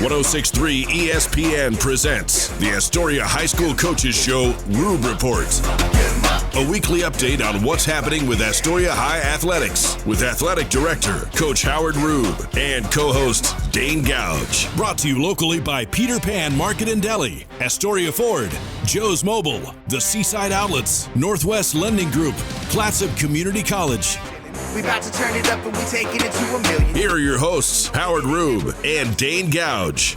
106.3 ESPN presents the Astoria High School Coaches Show Rube Report. A weekly update on what's happening with Astoria High Athletics with Athletic Director Coach Howard Rube and co-host Dane Gouge. Brought to you locally by Peter Pan Market and Deli, Astoria Ford, Joe's Mobile, the Seaside Outlets, Northwest Lending Group, Clatsop Community College. We about to turn it up and we taking it to $1 million. Here are your hosts, Howard Rube and Dane Gouge.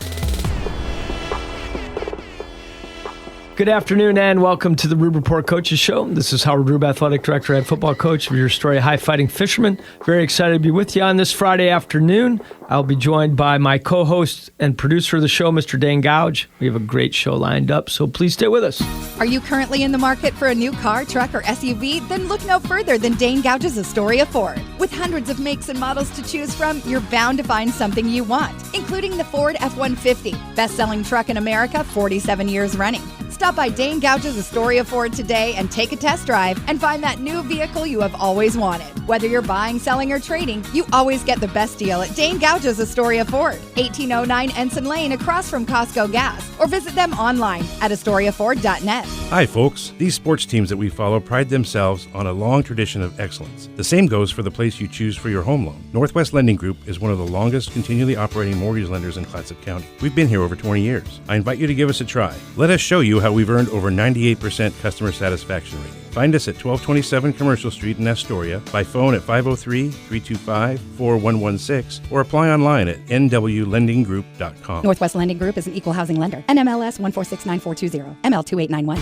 Good afternoon and welcome to the Rube Report Coaches Show. This is Howard Rube, Athletic Director and Football Coach of your Astoria High Fighting Fishermen. Very excited to be with you on this Friday afternoon. I'll be joined by my co-host and producer of the show, Mr. Dane Gouge. We have a great show lined up, so please stay with us. Are you currently in the market for a new car, truck, or SUV? Then look no further than Dane Gouge's Astoria Ford. With hundreds of makes and models to choose from, you're bound to find something you want, including the Ford F-150, best-selling truck in America, 47 years running. Stop by Dane Gouge's Astoria Ford today and take a test drive and find that new vehicle you have always wanted. Whether you're buying, selling, or trading, you always get the best deal at Dane Gouge's Astoria Ford, 1809 Ensign Lane across from Costco Gas, or visit them online at AstoriaFord.net. Hi folks, these sports teams that we follow pride themselves on a long tradition of excellence. The same goes for the place you choose for your home loan. Northwest Lending Group is one of the longest continually operating mortgage lenders in Clatsop County. We've been here over 20 years. I invite you to give us a try. Let us show you how we've earned over 98% customer satisfaction rating. Find us at 1227 Commercial Street in Astoria, by phone at 503-325-4116, or apply online at nwlendinggroup.com. Northwest Lending Group is an equal housing lender. NMLS 1469420, ML2891.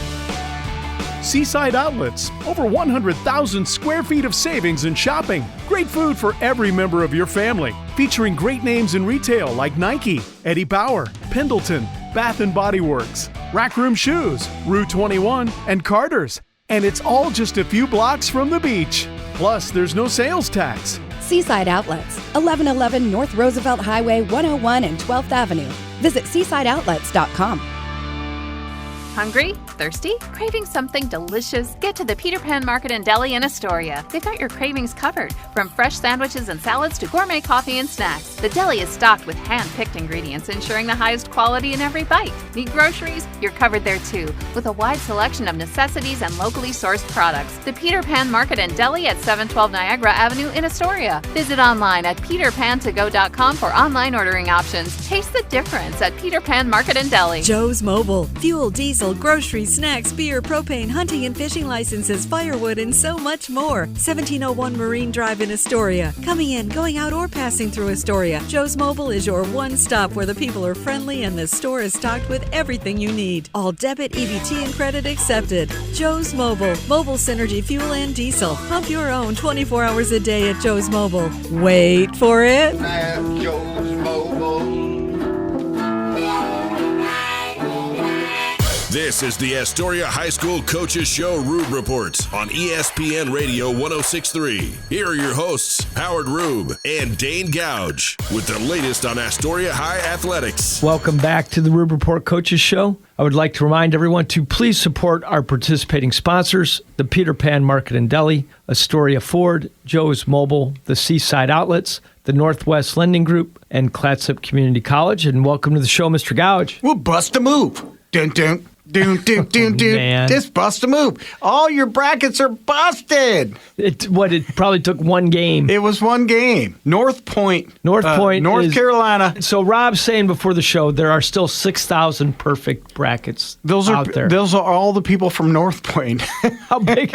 Seaside Outlets, over 100,000 square feet of savings and shopping. Great food for every member of your family. Featuring great names in retail like Nike, Eddie Bauer, Pendleton, Bath & Body Works, Rack Room Shoes, Rue 21, and Carter's. And it's all just a few blocks from the beach. Plus, there's no sales tax. Seaside Outlets, 1111 North Roosevelt Highway 101 and 12th Avenue. Visit seasideoutlets.com. Hungry? Thirsty? Craving something delicious? Get to the Peter Pan Market and Deli in Astoria. They've got your cravings covered, from fresh sandwiches and salads to gourmet coffee and snacks. The deli is stocked with hand-picked ingredients, ensuring the highest quality in every bite. Need groceries? You're covered there too, with a wide selection of necessities and locally sourced products. The Peter Pan Market and Deli at 712 Niagara Avenue in Astoria. Visit online at peterpantogo.com for online ordering options. Taste the difference at Peter Pan Market and Deli. Joe's Mobile. Fuel, diesel, groceries, snacks, beer, propane, hunting and fishing licenses, firewood, and so much more. 1701 Marine Drive in Astoria. Coming in, going out, or passing through Astoria. Joe's Mobile is your one stop where the people are friendly and the store is stocked with everything you need. All debit, EBT, and credit accepted. Joe's Mobile. Mobile Synergy fuel and diesel. Pump your own 24 hours a day at Joe's Mobile. Wait for it. At Joe's Mobile. This is the Astoria High School Coaches Show Rube Report on ESPN Radio 106.3. Here are your hosts, Howard Rube and Dane Gouge, with the latest on Astoria High Athletics. Welcome back to the Rube Report Coaches Show. I would like to remind everyone to please support our participating sponsors, the Peter Pan Market and Deli, Astoria Ford, Joe's Mobile, the Seaside Outlets, the Northwest Lending Group, and Clatsop Community College. And welcome to the show, Mr. Gouge. We'll bust a move. Dun, dun. Doon. Just bust a move. All your brackets are busted. It probably took one game. It was one game. North Point, North Carolina. So Rob's saying before the show there are still 6,000 perfect brackets out there. Those are all the people from North Point. How big?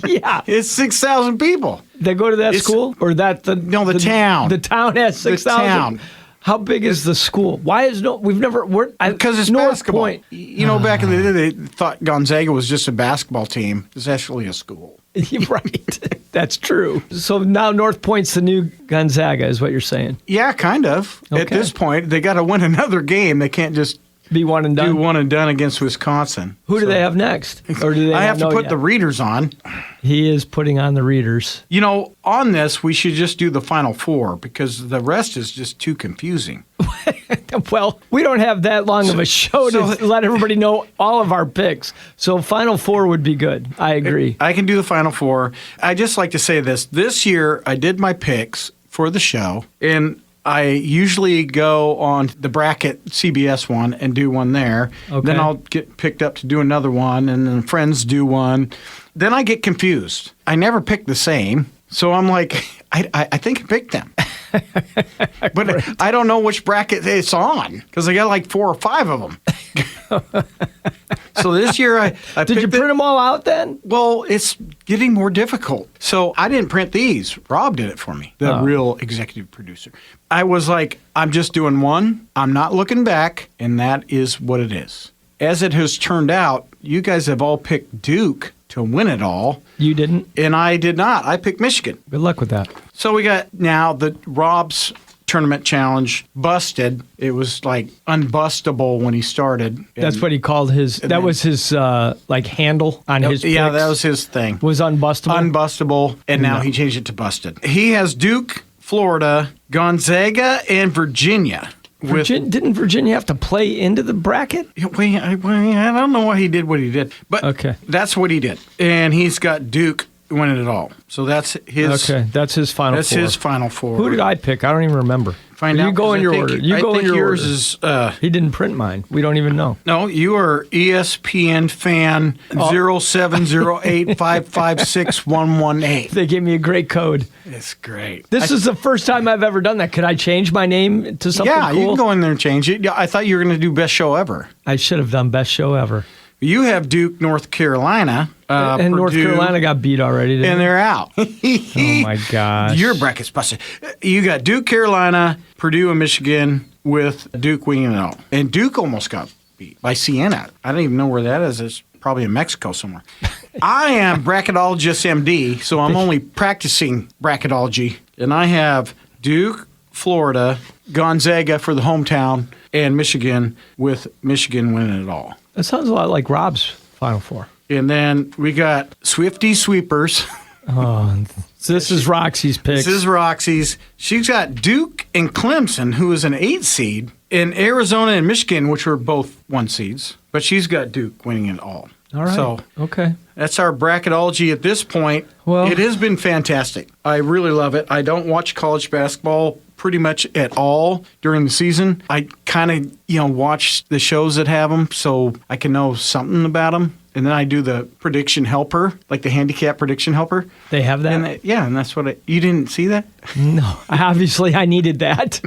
Yeah. It's 6,000 people. They go to that school? Or the town. The town has 6,000. How big is the school? Why is because it's North basketball. Point. You know, back in the day, they thought Gonzaga was just a basketball team. It's actually a school. Right. That's true. So now North Point's the new Gonzaga, is what you're saying? Yeah, kind of. Okay. At this point, they got to win another game. They can't just be one and done. Do one and done against Wisconsin. Who do they have next? Or do they I have to put the readers on. He is putting on the readers. You know, on this, we should just do the Final Four because the rest is just too confusing. Well, we don't have that long of a show to let everybody know all of our picks. So Final Four would be good. I agree. I can do the Final Four. I just like to say this. This year, I did my picks for the show, and I usually go on the bracket CBS one and do one there. Okay. Then I'll get picked up to do another one, and then friends do one. Then I get confused. I never pick the same. So I'm like, I think I picked them. But I don't know which bracket it's on because I got like 4 or 5 of them. So this year I Did you print them all out then? Well, it's getting more difficult. So I didn't print these. Rob did it for me, the real executive producer. I was like, I'm just doing one. I'm not looking back, and that is what it is. As it has turned out, you guys have all picked Duke to win it all. You didn't? And I did not. I picked Michigan. Good luck with that. So we got now the Rob's tournament challenge busted. It was like unbustable when he started. That's what he called his. That was his like handle on his. Yeah, picks. that was his thing. Was unbustable. Unbustable, and now he changed it to busted. He has Duke, Florida, Gonzaga, and Virginia. Didn't Virginia have to play into the bracket? I don't know why he did what he did, but that's what he did. And he's got Duke winning it all. So that's his. Okay, that's his final. That's four. his final 4. Who did I pick? I don't even remember. Find out. You go in your order. You go in your yours order. is. He didn't print mine. We don't even know. No, you are ESPN fan 0708556118. They gave me a great code. It's great. This is the first time I've ever done that. Could I change my name to something cool? You can go in there and change it. Yeah, I thought you were going to do best show ever. I should have done best show ever. You have Duke, North Carolina. And Purdue, North Carolina got beat already, didn't and they? they're out. Oh, my gosh. Your bracket's busted. You got Duke, Carolina, Purdue, and Michigan with Duke winning it all. And Duke almost got beat by Siena. I don't even know where that is. It's probably in Mexico somewhere. I am bracketologist MD, so I'm only practicing bracketology. And I have Duke, Florida, Gonzaga for the hometown, and Michigan with Michigan winning it all. That sounds a lot like Rob's Final Four. And then we got Swifty Sweepers. Oh, so this is Roxy's picks. This is Roxy's. She's got Duke and Clemson, who is an 8 seed, and Arizona and Michigan, which were both 1 seeds. But she's got Duke winning it all. All right. So okay. That's our bracketology at this point. Well, it has been fantastic. I really love it. I don't watch college basketball pretty much at all during the season. I kind of, watch the shows that have them so I can know something about them. And then I do the prediction helper, like the handicap prediction helper. They have that? And that's what you didn't see that? No. Obviously, I needed that.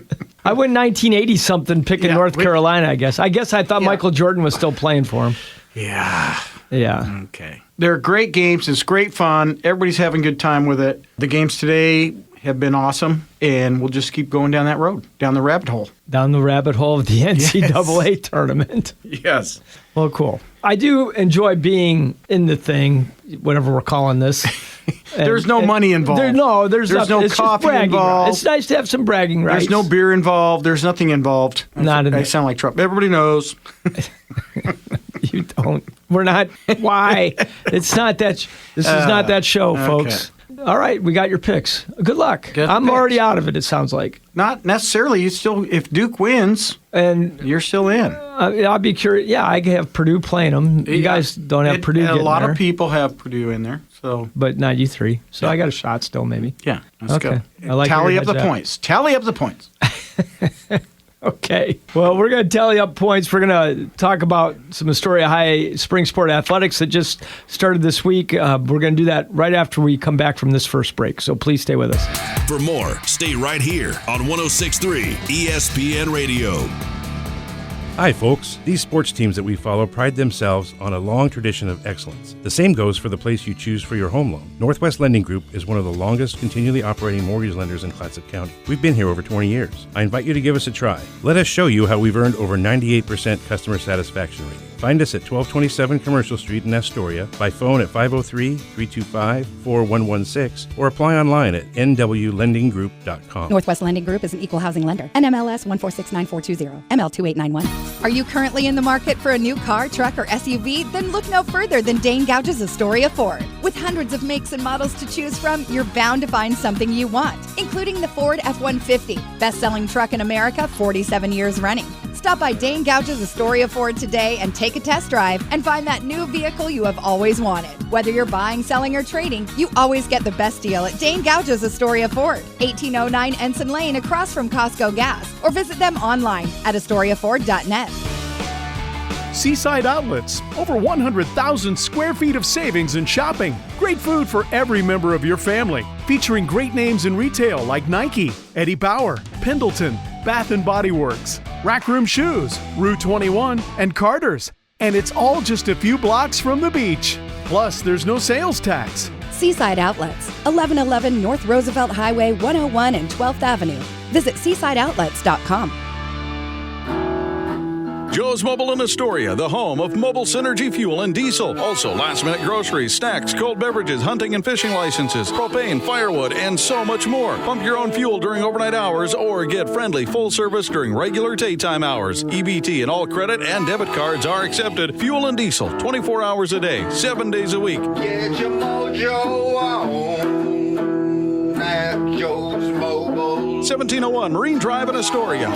I went 1980-something picking North Carolina, I guess. I thought Michael Jordan was still playing for him. Yeah. Yeah. Okay. They're great games. It's great fun. Everybody's having a good time with it. The games today have been awesome, and we'll just keep going down that road, down the rabbit hole. Down the rabbit hole of the NCAA tournament. Yes. Well, cool. I do enjoy being in the thing, whatever we're calling this. There's no money involved. There's no coffee involved. It's nice to have some bragging rights. There's no beer involved. There's nothing involved. I sound like Trump. Everybody knows. You don't. We're not. Why? It's not that. This is not that show, folks. All right, we got your picks. Good luck. I'm already out of it, it sounds like. Not necessarily. You still, if Duke wins, and you're still in. I'll be curious. Yeah, I have Purdue playing them. You guys don't have Purdue. A lot of people have Purdue in there, so. But not you three. So I got a shot still, maybe. Yeah. Let's go. I like Tally up the points. Tally up the points. Okay. Well, we're going to tally up points. We're going to talk about some Astoria High spring sport athletics that just started this week. We're going to do that right after we come back from this first break. So please stay with us. For more, stay right here on 106.3 ESPN Radio. Hi, folks. These sports teams that we follow pride themselves on a long tradition of excellence. The same goes for the place you choose for your home loan. Northwest Lending Group is one of the longest continually operating mortgage lenders in Clatsop County. We've been here over 20 years. I invite you to give us a try. Let us show you how we've earned over 98% customer satisfaction rating. Find us at 1227 Commercial Street in Astoria, by phone at 503-325-4116, or apply online at nwlendinggroup.com. Northwest Lending Group is an equal housing lender. NMLS 1469420, ML2891. Are you currently in the market for a new car, truck, or SUV? Then look no further than Dane Gouge's Astoria Ford. With hundreds of makes and models to choose from, you're bound to find something you want, including the Ford F-150, best-selling truck in America, 47 years running. Stop by Dane Gouge's Astoria Ford today and take a test drive and find that new vehicle you have always wanted. Whether you're buying, selling, or trading, you always get the best deal at Dane Gouge's Astoria Ford, 1809 Ensign Lane across from Costco Gas, or visit them online at AstoriaFord.net. Seaside Outlets, over 100,000 square feet of savings and shopping. Great food for every member of your family. Featuring great names in retail like Nike, Eddie Bauer, Pendleton, Bath & Body Works, Rack Room Shoes, Rue 21, and Carter's. And it's all just a few blocks from the beach. Plus, there's no sales tax. Seaside Outlets, 1111 North Roosevelt Highway 101 and 12th Avenue. Visit seasideoutlets.com. Joe's Mobile in Astoria, the home of Mobile Synergy Fuel and Diesel. Also, last-minute groceries, snacks, cold beverages, hunting and fishing licenses, propane, firewood, and so much more. Pump your own fuel during overnight hours or get friendly full service during regular daytime hours. EBT and all credit and debit cards are accepted. Fuel and Diesel, 24 hours a day, 7 days a week. Get your mojo on at Joe's Mobile. 1701 Marine Drive in Astoria.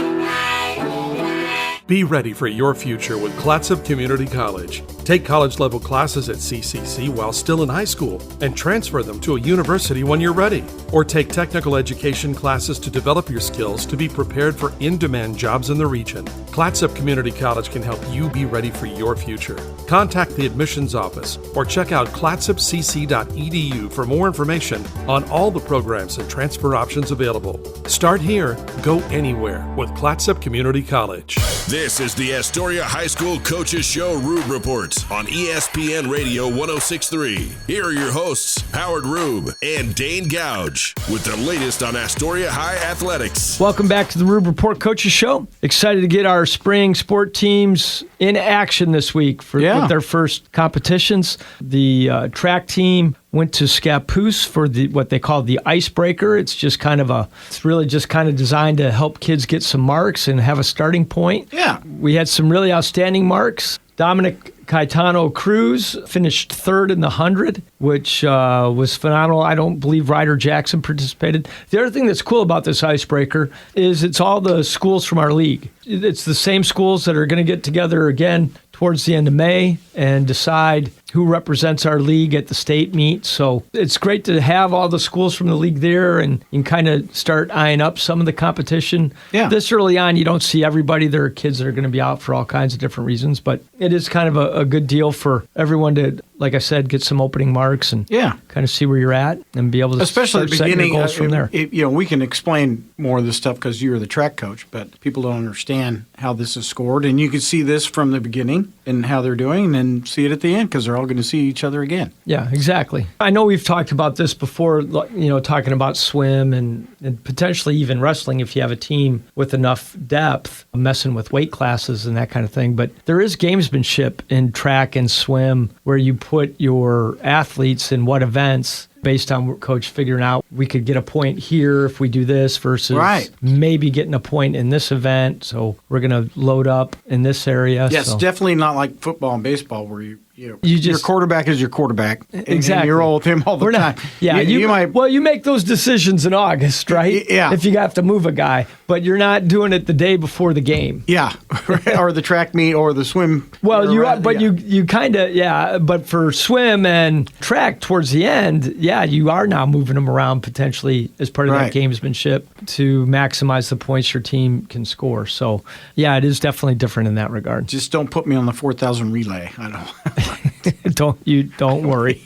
Be ready for your future with Clatsop Community College. Take college-level classes at CCC while still in high school and transfer them to a university when you're ready. Or take technical education classes to develop your skills to be prepared for in-demand jobs in the region. Clatsop Community College can help you be ready for your future. Contact the admissions office or check out clatsopcc.edu for more information on all the programs and transfer options available. Start here, go anywhere with Clatsop Community College. This is the Astoria High School Coaches Show Rube Report on ESPN Radio 106.3. Here are your hosts, Howard Rube and Dane Gouge, with the latest on Astoria High Athletics. Welcome back to the Rube Report Coaches Show. Excited to get our spring sport teams in action this week with their first competitions. The track team went to Scappoose for what they call the icebreaker. It's really just kind of designed to help kids get some marks and have a starting point. Yeah. We had some really outstanding marks. Dominic Caetano Cruz finished third in the 100, which was phenomenal. I don't believe Ryder Jackson participated. The other thing that's cool about this icebreaker is it's all the schools from our league. It's the same schools that are going to get together again towards the end of May and decide who represents our league at the state meet. So it's great to have all the schools from the league there, and you can kind of start eyeing up some of the competition. Yeah. This early on, you don't see everybody. There are kids that are going to be out for all kinds of different reasons, but it is kind of a good deal for everyone to, like I said, get some opening marks and kind of see where you're at and be able to especially start at the setting beginning your goals from there. We can explain more of this stuff because you're the track coach, but people don't understand how this is scored, and you can see this from the beginning and how they're doing, and then see it at the end because they're all going to see each other again. Yeah, exactly. I know we've talked about this before, talking about swim and potentially even wrestling if you have a team with enough depth, messing with weight classes and that kind of thing. But there is gamesmanship in track and swim where you put your athletes in what events based on coach figuring out we could get a point here if we do this versus maybe getting a point in this event. So we're going to load up in this area. Yeah, it's definitely not like football and baseball where your just, quarterback is your quarterback. Exactly. And you're all with him all the time. You make those decisions in August, right? Yeah. If you have to move a guy, but you're not doing it the day before the game. Yeah. Or the track meet or the swim. Well, you kind of, but for swim and track towards the end, you are now moving them around potentially as part of that gamesmanship to maximize the points your team can score. So, it is definitely different in that regard. Just don't put me on the 4,000 relay. I don't. Don't worry.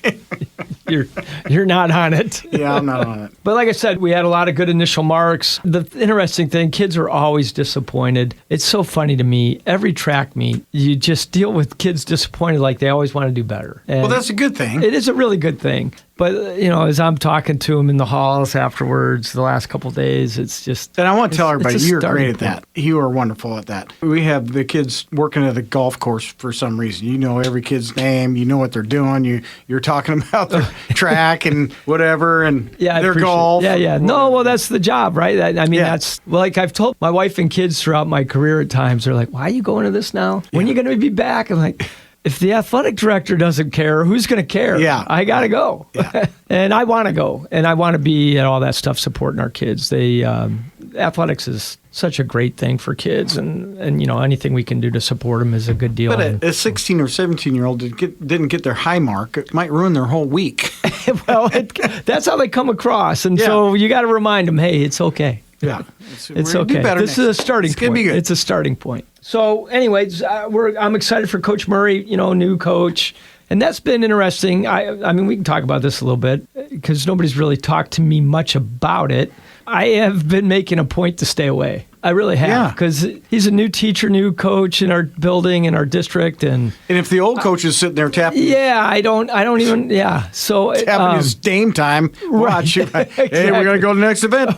You're not on it. Yeah, I'm not on it. But like I said, we had a lot of good initial marks. The interesting thing, kids are always disappointed. It's so funny to me. Every track meet, you just deal with kids disappointed like they always want to do better. And that's a good thing. It is a really good thing. But, as I'm talking to them in the halls afterwards the last couple of days, it's just... And I want to tell everybody, you're great at that. You are wonderful at that. We have the kids working at the golf course for some reason. You know every kid's name. You know what they're doing. You're talking about their track and whatever and their golf. Yeah. No, well, that's the job, right? That's... Like I've told my wife and kids throughout my career at times, they're like, why are you going to this now? When are you going to be back? I'm like... if the athletic director doesn't care, who's going to care? Yeah. I got to go. Yeah. And I want to go. And I want to be at all that stuff supporting our kids. Athletics is such a great thing for kids. And anything we can do to support them is a good deal. But a 16 or 17-year-old didn't get their high mark. It might ruin their whole week. Well, that's how they come across. And so you got to remind them, hey, it's okay. Yeah. It's okay. This is a starting point. Be good. It's a starting point. So anyways, I'm excited for Coach Murray, new coach. And that's been interesting. I mean, we can talk about this a little bit because nobody's really talked to me much about it. I have been making a point to stay away. I really have, because he's a new teacher, new coach in our building, in our district, and if the old coach is sitting there tapping, I don't even, so tapping his Dame time, watch it. Exactly. Hey, we're gonna go to the next event.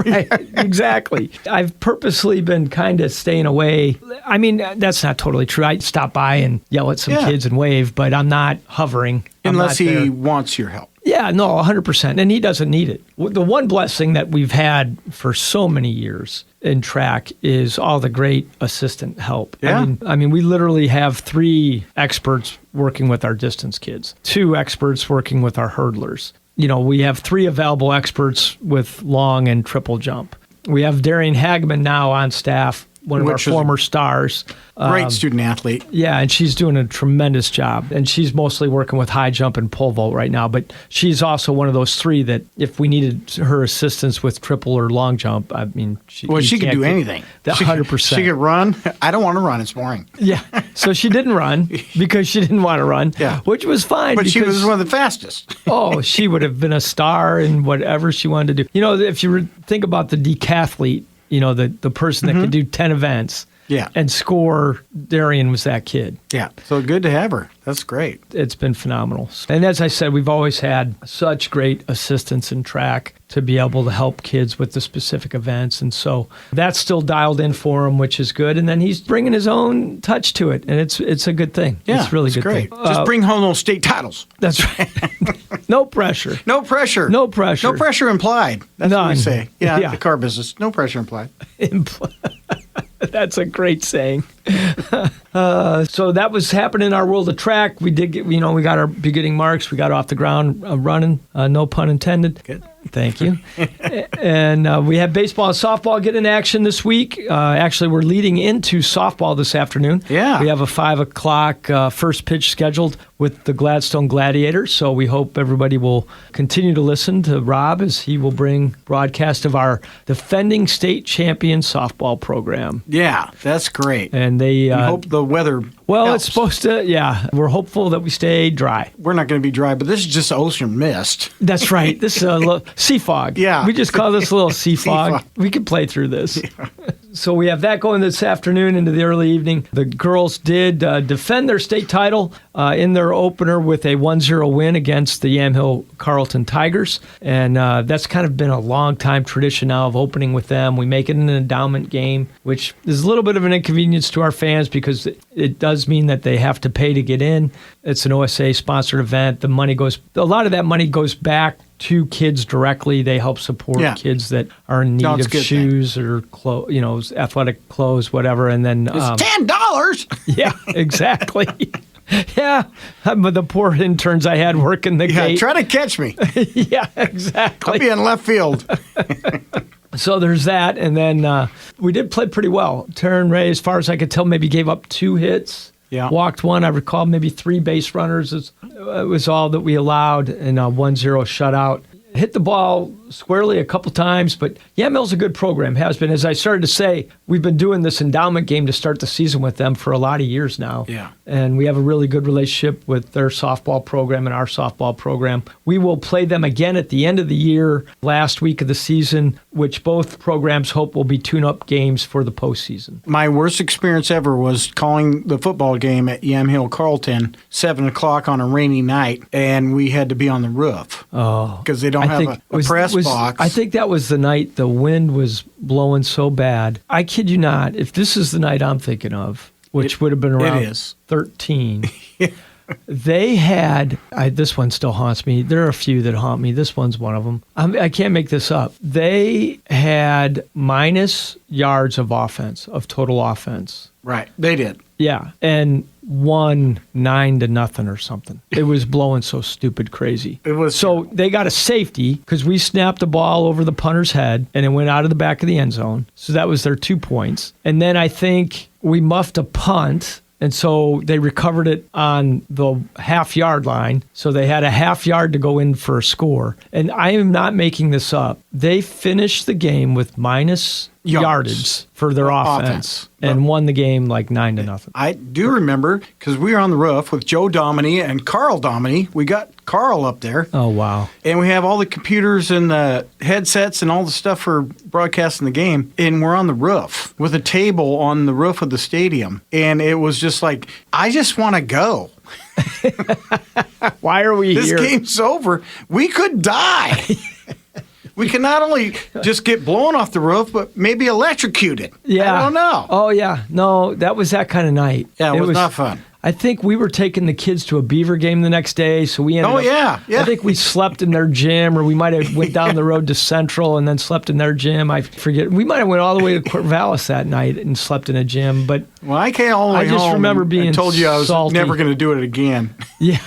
Right, exactly. I've purposely been kind of staying away. I mean, that's not totally true. I stop by and yell at some kids and wave, but I'm not hovering. Unless he wants your help. Yeah, no, 100%. And he doesn't need it. The one blessing that we've had for so many years in track is all the great assistant help. Yeah. I mean, we literally have 3 experts working with our distance kids, 2 experts working with our hurdlers. We have 3 available experts with long and triple jump. We have Darian Hagman now on staff, one of our former stars. Great student athlete. Yeah, and she's doing a tremendous job. And she's mostly working with high jump and pole vault right now. But she's also one of those 3 that if we needed her assistance with triple or long jump, I mean, she could do anything. 100%. She could run. I don't want to run. It's boring. Yeah. So she didn't run because she didn't want to run, which was fine. But she was one of the fastest. She would have been a star in whatever she wanted to do. If you think about the decathlete, the person that could do 10 events and score, Darian was that kid. Yeah. So good to have her. That's great. It's been phenomenal. And as I said, we've always had such great assistance in track to be able to help kids with the specific events. And so that's still dialed in for him, which is good. And then he's bringing his own touch to it. And it's a good thing. Yeah, it's really good great. thing. Just bring home those state titles. That's right. No pressure. No pressure. No pressure. No pressure implied. That's None. what we say. Yeah, the car business. No pressure implied. That's a great saying. So that was happening in our world of track. We did get, we got our beginning marks. We got off the ground running. No pun intended. Good. Thank you. And we have baseball and softball get in action this week. Actually, we're leading into softball this afternoon. Yeah. We have a 5 o'clock first pitch scheduled with the Gladstone Gladiators. So we hope everybody will continue to listen to Rob as he will bring broadcast of our defending state champion softball program. Yeah, that's great. And they hope the weather Well, helps. it's supposed to, we're hopeful that we stay dry. We're not going to be dry, but this is just ocean mist. That's right. This is a little sea fog. Yeah. We just call this a little sea fog. We can play through this. Yeah. So we have that going this afternoon into the early evening. The girls did defend their state title in their opener with a 1-0 win against the Yamhill Carleton Tigers. And that's kind of been a long-time tradition now of opening with them. We make it an endowment game, which is a little bit of an inconvenience to our fans because it does mean that they have to pay to get in. It's an OSA-sponsored event. A lot of that money goes back to kids directly. They help support kids that are in need of shoes or athletic clothes, whatever. And then it's $10. Yeah, exactly. Yeah, but the poor interns I had working the gate. Try to catch me. Yeah, exactly. I'll be in left field. So there's that, and then we did play pretty well. Taryn Ray, as far as I could tell, maybe gave up 2 hits. Yeah. Walked 1. I recall maybe 3 base runners. It was all that we allowed, and a 1-0 shutout. Hit the ball squarely a couple times, but Yamhill's a good program, has been. As I started to say, we've been doing this endowment game to start the season with them for a lot of years now. Yeah. And we have a really good relationship with their softball program and our softball program. We will play them again at the end of the year, last week of the season, which both programs hope will be tune-up games for the postseason. My worst experience ever was calling the football game at Yamhill Carleton, 7 o'clock on a rainy night, and we had to be on the roof. Oh. Because they don't have a press box. I think that was the night the wind was blowing so bad. I kid you not, if this is the night I'm thinking of, which would have been around 13, they had, this one still haunts me. There are a few that haunt me. This one's one of them. I can't make this up. They had minus yards of offense, of total offense. Right, they did. Yeah, and won 9-0 or something. It was blowing so stupid crazy. It was so they got a safety because we snapped the ball over the punter's head and it went out of the back of the end zone. So that was their 2 points. And then I think we muffed a punt. And so they recovered it on the half-yard line. So they had a half yard to go in for a score. And I am not making this up. They finished the game with minus yardage for their offense and won the game like 9-0. I do remember because we were on the roof with Joe Dominy and Carl Dominy. We got Carl up there. Oh, wow. And we have all the computers and the headsets and all the stuff for broadcasting the game. And we're on the roof with a table on the roof of the stadium. And it was just like, I just want to go. Why are we here? This game's over. We could die. We can not only just get blown off the roof, but maybe electrocuted. Yeah. I don't know. Oh, yeah. No, that was that kind of night. Yeah, it was not fun. I think we were taking the kids to a Beaver game the next day, so we ended up, yeah. I think we slept in their gym, or we might have went down the road to Central and then slept in their gym. I forget. We might have went all the way to Corvallis that night and slept in a gym. But well, I came all the way home. I just remember being told you I was salty. Never going to do it again. Yeah,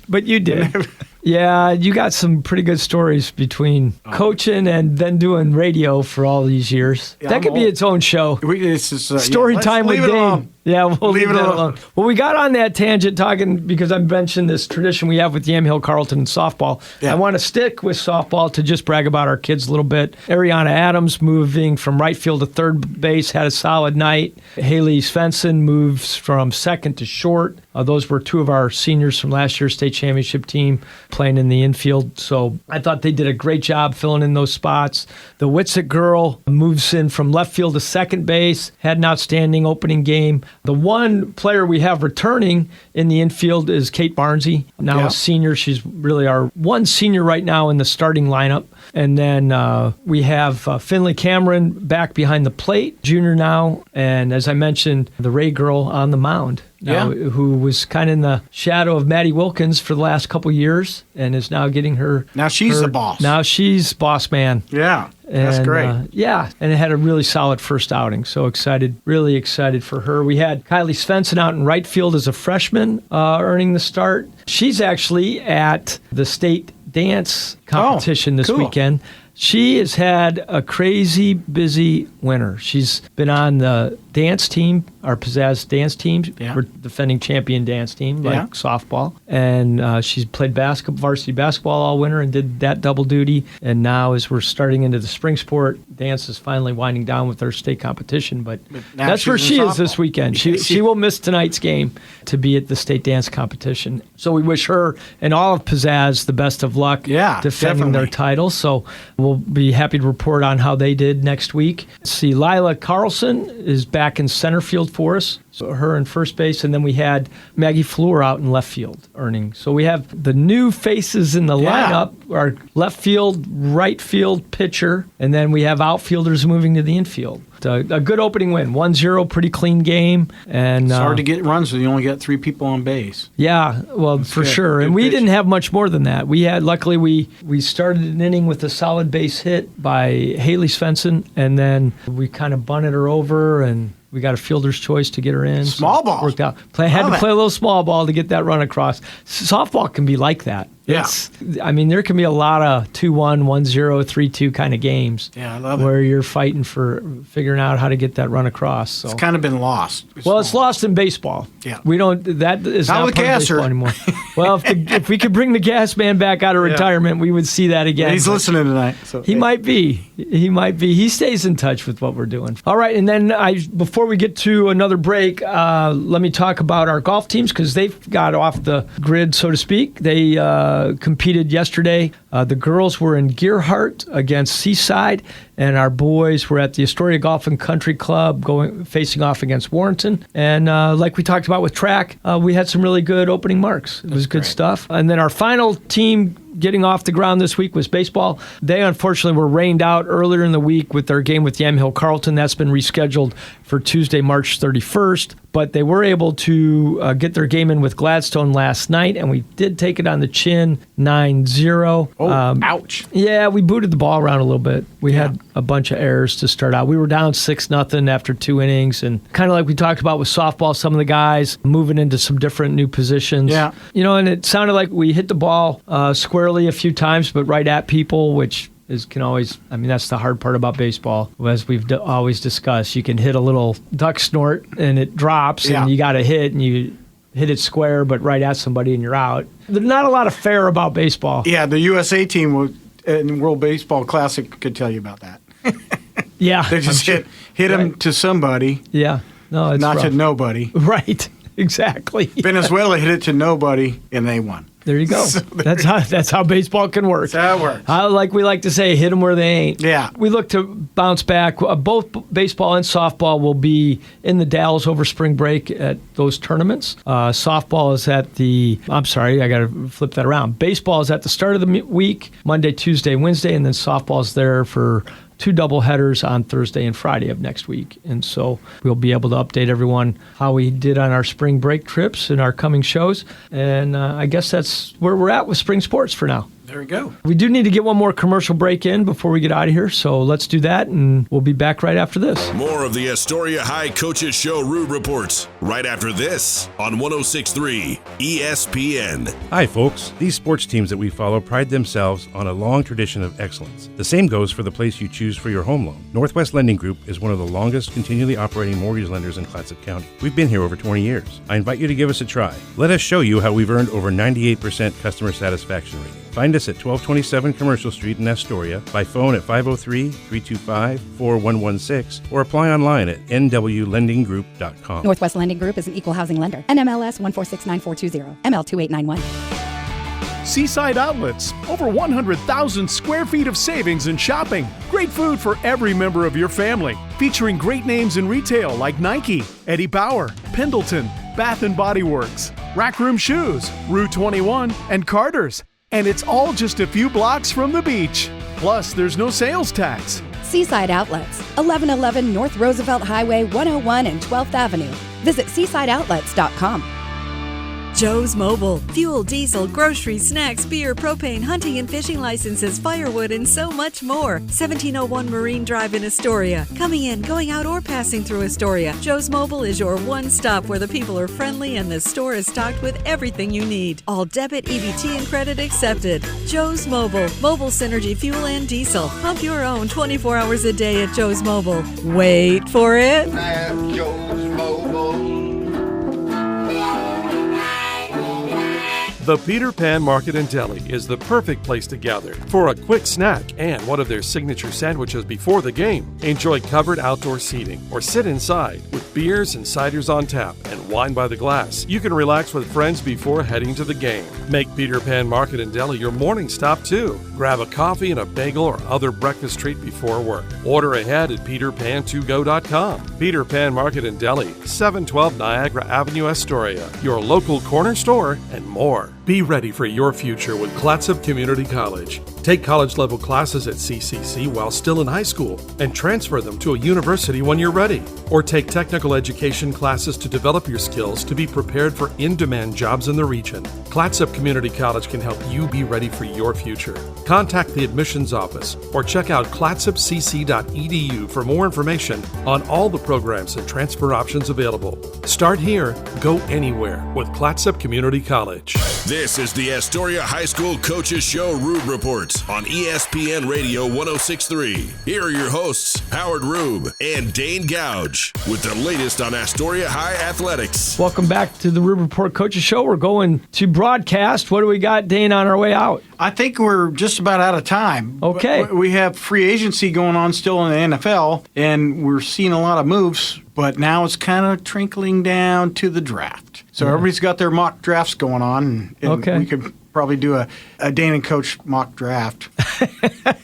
but you did. Yeah, you got some pretty good stories between coaching and then doing radio for all these years. Yeah, that could be its own show. Story time with Dane. Yeah, we'll leave it alone. Well, we got on that tangent talking because I mentioned this tradition we have with Yamhill Carlton softball. Yeah. I want to stick with softball to just brag about our kids a little bit. Ariana Adams moving from right field to third base, had a solid night. Haley Svensson moves from second to short. Those were two of our seniors from last year's state championship team playing in the infield. So I thought they did a great job filling in those spots. The Witzik girl moves in from left field to second base, had an outstanding opening game. The one player we have returning in the infield is Kate Barnsey, now a senior. She's really our one senior right now in the starting lineup. And then we have Finley Cameron back behind the plate, junior now. And as I mentioned, the Ray girl on the mound. Now, who was kind of in the shadow of Maddie Wilkins for the last couple years and is now getting her... Now she's the boss. Now she's boss man. Yeah, that's great. And it had a really solid first outing. So excited, really excited for her. We had Kylie Svensson out in right field as a freshman earning the start. She's actually at the state dance competition this weekend. She has had a crazy busy winter. She's been on the dance team, our Pizzazz dance team. Yeah. We're defending champion dance team, like softball. And she's played varsity basketball all winter and did that double duty. And now as we're starting into the spring sport, dance is finally winding down with our state competition. But that's where she is this weekend. She will miss tonight's game to be at the state dance competition. So we wish her and all of Pizzazz the best of luck defending their title. So we'll be happy to report on how they did next week. See, Lila Carlson is back in center field for us. So her in first base, and then we had Maggie Fleur out in left field earning. So we have the new faces in the lineup, our left field, right field pitcher, and then we have outfielders moving to the infield. A good opening win, 1-0, pretty clean game. And it's hard to get runs when you only got 3 people on base. Yeah, well, that's for sure. And we didn't have much more than that. We had, luckily, we started an inning with a solid base hit by Haley Svensson, and then we kind of bunted her over, and we got a fielder's choice to get her in. Small ball. Worked out. Had to play a little small ball to get that run across. Softball can be like that. Yeah. I mean, there can be a lot of 2-1, 1-0, 3-2 kind of games. Yeah, I love it. Where you're fighting for figuring out how to get that run across. So. It's kind of been lost. It's lost in baseball. Yeah. We don't, that is not part of baseball anymore. Well, if we could bring the gas man back out of retirement, we would see that again. Yeah, he's listening tonight. So. He might be. He stays in touch with what we're doing. All right, and then before we get to another break, let me talk about our golf teams because they've got off the grid, so to speak. They competed yesterday. The girls were in Gearhart against Seaside, and our boys were at the Astoria Golf and Country Club facing off against Warrenton. And like we talked about with track, we had some really good opening marks. It was good stuff. And then our final team getting off the ground this week was baseball. They unfortunately were rained out earlier in the week with their game with Yamhill Carlton. That's been rescheduled for Tuesday, March 31st. But they were able to get their game in with Gladstone last night, and we did take it on the chin, 9-0. Ouch. Yeah, we booted the ball around a little bit. We had a bunch of errors to start out. We were down 6-0 after 2 innings, and kind of like we talked about with softball, some of the guys moving into some different new positions. Yeah. And it sounded like we hit the ball squarely a few times, but right at people, which that's the hard part about baseball. As we've always discussed, you can hit a little duck snort and it drops, and you got to hit, and you hit it square, but right at somebody and you're out. There's not a lot of fair about baseball. Yeah, the USA team in World Baseball Classic could tell you about that. Yeah. They just hit them to somebody. Yeah. No, it's not rough. to nobody. Right. Exactly. Venezuela hit it to nobody, and they won. There you go. So that's how baseball can work. That's how it works. Like we like to say, hit them where they ain't. Yeah. We look to bounce back. Both baseball and softball will be in the Dalles over spring break at those tournaments. Softball is at I got to flip that around. Baseball is at the start of the week, Monday, Tuesday, Wednesday, and then softball is there for 2 doubleheaders on Thursday and Friday of next week. And so we'll be able to update everyone how we did on our spring break trips and our coming shows. And I guess that's where we're at with spring sports for now. There we go. We do need to get one more commercial break in before we get out of here, so let's do that, and we'll be back right after this. More of the Astoria High Coaches Show Rube Reports right after this on 106.3 ESPN. Hi, folks. These sports teams that we follow pride themselves on a long tradition of excellence. The same goes for the place you choose for your home loan. Northwest Lending Group is one of the longest continually operating mortgage lenders in Clatsop County. We've been here over 20 years. I invite you to give us a try. Let us show you how we've earned over 98% customer satisfaction rating. Find us at 1227 Commercial Street in Astoria, by phone at 503-325-4116, or apply online at nwlendinggroup.com. Northwest Lending Group is an equal housing lender. NMLS 1469420, ML2891. Seaside Outlets, over 100,000 square feet of savings and shopping. Great food for every member of your family. Featuring great names in retail like Nike, Eddie Bauer, Pendleton, Bath & Body Works, Rack Room Shoes, Rue 21, and Carter's. And it's all just a few blocks from the beach. Plus, there's no sales tax. Seaside Outlets, 1111 North Roosevelt Highway 101 and 12th Avenue. Visit seasideoutlets.com. Joe's Mobile. Fuel, diesel, groceries, snacks, beer, propane, hunting and fishing licenses, firewood, and so much more. 1701 Marine Drive in Astoria. Coming in, going out, or passing through Astoria, Joe's Mobile is your one stop where the people are friendly and the store is stocked with everything you need. All debit, EBT, and credit accepted. Joe's Mobile. Mobile Synergy Fuel and Diesel. Pump your own 24 hours a day at Joe's Mobile. Wait for it. At Joe's Mobile. The Peter Pan Market and Deli is the perfect place to gather for a quick snack and one of their signature sandwiches before the game. Enjoy covered outdoor seating or sit inside with beers and ciders on tap and wine by the glass. You can relax with friends before heading to the game. Make Peter Pan Market and Deli your morning stop too. Grab a coffee and a bagel or other breakfast treat before work. Order ahead at peterpan2go.com. Peter Pan Market and Deli, 712 Niagara Avenue, Astoria. Your local corner store and more. Be ready for your future with Clatsop Community College. Take college-level classes at CCC while still in high school and transfer them to a university when you're ready. Or take technical education classes to develop your skills to be prepared for in-demand jobs in the region. Clatsop Community College can help you be ready for your future. Contact the admissions office or check out clatsopcc.edu for more information on all the programs and transfer options available. Start here, go anywhere with Clatsop Community College. This is the Astoria High School Coaches Show Rube Report on ESPN Radio 106.3. Here are your hosts, Howard Rube and Dane Gouge, with the latest on Astoria High Athletics. Welcome back to the Rube Report Coaches Show. We're going to broadcast. What do we got, Dane, on our way out? I think we're just about out of time. Okay. We have free agency going on still in the NFL, and we're seeing a lot of moves, but now it's kind of trickling down to the draft. So everybody's got their mock drafts going on, and we could probably do a Dane and Coach mock draft.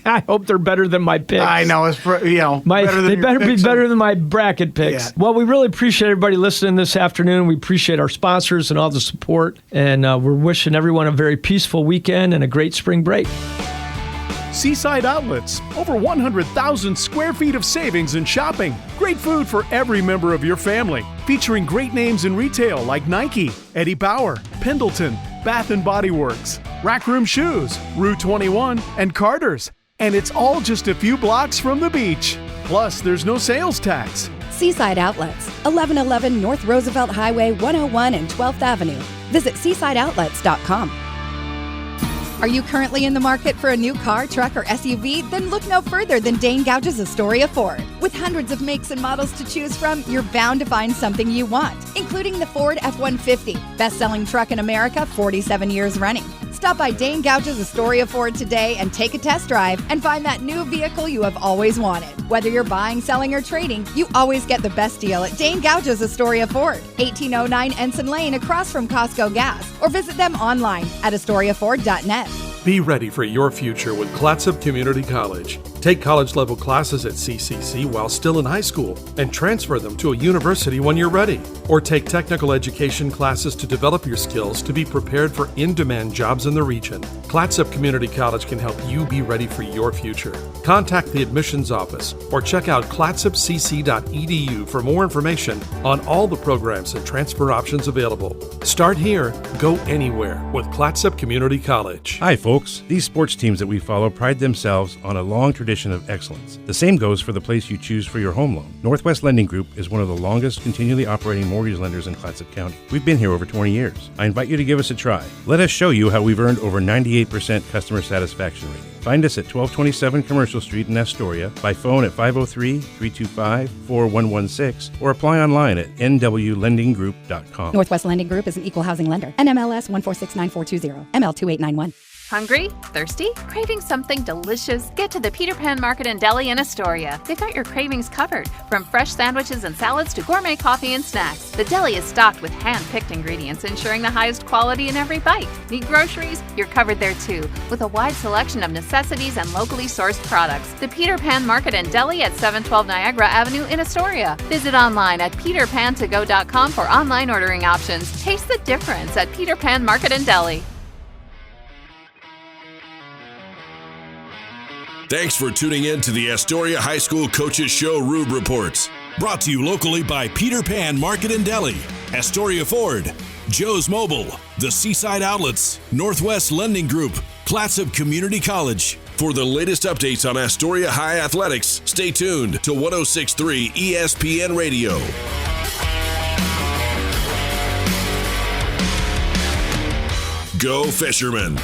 I hope they're better than my picks. I know. It's better than they better be better than my bracket picks. Yeah. Well, we really appreciate everybody listening this afternoon. We appreciate our sponsors and all the support. And we're wishing everyone a very peaceful weekend and a great spring break. Seaside Outlets, over 100,000 square feet of savings and shopping. Great food for every member of your family. Featuring great names in retail like Nike, Eddie Bauer, Pendleton, Bath & Body Works, Rack Room Shoes, Rue 21, and Carter's. And it's all just a few blocks from the beach. Plus, there's no sales tax. Seaside Outlets, 1111 North Roosevelt Highway 101 and 12th Avenue. Visit seasideoutlets.com. Are you currently in the market for a new car, truck, or SUV? Then look no further than Dane Gouge's Astoria Ford. With hundreds of makes and models to choose from, you're bound to find something you want, including the Ford F-150, best-selling truck in America, 47 years running. Stop by Dane Gouge's Astoria Ford today and take a test drive and find that new vehicle you have always wanted. Whether you're buying, selling, or trading, you always get the best deal at Dane Gouge's Astoria Ford, 1809 Ensign Lane across from Costco Gas, or visit them online at astoriaford.net. Be ready for your future with Clatsop Community College. Take college-level classes at CCC while still in high school and transfer them to a university when you're ready. Or take technical education classes to develop your skills to be prepared for in-demand jobs in the region. Clatsop Community College can help you be ready for your future. Contact the admissions office or check out clatsopcc.edu for more information on all the programs and transfer options available. Start here, go anywhere with Clatsop Community College. Hi, folks. These sports teams that we follow pride themselves on a long tradition of excellence. The same goes for the place you choose for your home loan. Northwest Lending Group is one of the longest continually operating mortgage lenders in Clatsop County. We've been here over 20 years. I invite you to give us a try. Let us show you how we've earned over 98% customer satisfaction rating. Find us at 1227 Commercial Street in Astoria, by phone at 503-325-4116, or apply online at nwlendinggroup.com. Northwest Lending Group is an equal housing lender. NMLS 1469420, ML2891. Hungry? Thirsty? Craving something delicious? Get to the Peter Pan Market and Deli in Astoria. They've got your cravings covered, from fresh sandwiches and salads to gourmet coffee and snacks. The deli is stocked with hand-picked ingredients, ensuring the highest quality in every bite. Need groceries? You're covered there too, with a wide selection of necessities and locally sourced products. The Peter Pan Market and Deli at 712 Niagara Avenue in Astoria. Visit online at peterpantogo.com for online ordering options. Taste the difference at Peter Pan Market and Deli. Thanks for tuning in to the Astoria High School Coaches Show Rube Reports. Brought to you locally by Peter Pan Market and Deli, Astoria Ford, Joe's Mobile, the Seaside Outlets, Northwest Lending Group, Clatsop Community College. For the latest updates on Astoria High Athletics, stay tuned to 106.3 ESPN Radio. Go Fishermen!